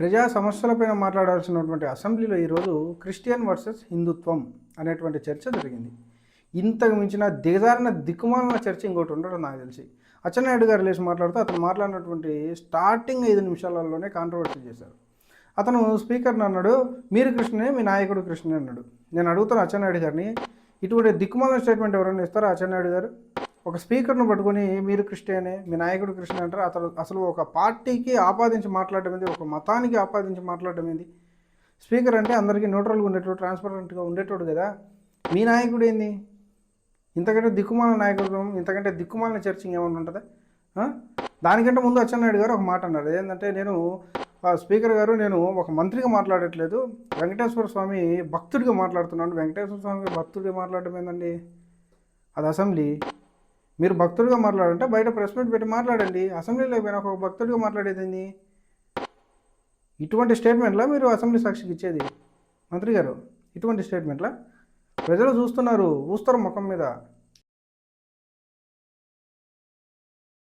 ప్రజా సమస్యలపైన మాట్లాడాల్సినటువంటి అసెంబ్లీలో ఈరోజు క్రిస్టియన్ వర్సెస్ హిందుత్వం అనేటువంటి చర్చ జరిగింది. ఇంతకు మించిన దిగజారిన దిక్కుమాలిన చర్చ ఇంకోటి ఉండడం నాకు తెలిసి. అచ్చెన్నాయుడు గారు లేచి మాట్లాడుతూ అతను మాట్లాడినటువంటి స్టార్టింగ్ 5 నిమిషాలలోనే కాంట్రవర్సీ చేశారు. అతను స్పీకర్ని అన్నాడు, మీరు కృష్ణనే, మీ నాయకుడు కృష్ణనే అన్నాడు. నేను అడుగుతాను అచ్చెన్నాయుడు గారిని, ఇటువంటి దిక్కుమాలిన స్టేట్మెంట్ ఎవరైనా ఇస్తారా అచ్చెన్నాయుడు గారు? ఒక స్పీకర్ను పట్టుకొని మీరు క్రిస్టియనే, మీ నాయకుడు కృష్ణ అంటారు. అతను అసలు ఒక పార్టీకి ఆపాదించి మాట్లాడడం ఏంది, ఒక మతానికి ఆపాదించి మాట్లాడడం ఏంది? స్పీకర్ అంటే అందరికీ న్యూట్రల్గా ఉండేటోడు, ట్రాన్స్పరెంట్గా ఉండేటోడు కదా. మీ నాయకుడు ఏంది? ఇంతకంటే దిక్కుమాలిన నాయకుడు, ఇంతకంటే దిక్కుమాలిన చర్చింగ్ ఏమైనా ఉంటుందా? దానికంటే ముందు అచ్చెన్నాయుడు గారు ఒక మాట అన్నారు. ఏంటంటే, స్పీకర్ గారు, నేను ఒక మంత్రిగా మాట్లాడట్లేదు, వెంకటేశ్వర స్వామి భక్తుడిగా మాట్లాడుతున్నాను. వెంకటేశ్వర స్వామి భక్తుడిగా మాట్లాడడం ఏందండి? అది అసెంబ్లీ. మీరు భక్తుడిగా మాట్లాడంటే బయట ప్రెస్ మీట్ పెట్టి మాట్లాడండి. అసెంబ్లీలో పోయినా ఒక భక్తుడిగా మాట్లాడేది. ఇటువంటి స్టేట్మెంట్లా మీరు అసెంబ్లీ సాక్షికి ఇచ్చేది? మంత్రి గారు, ఇటువంటి స్టేట్మెంట్లా? ప్రజలు చూస్తున్నారు, ఊస్తారు ముఖం మీద.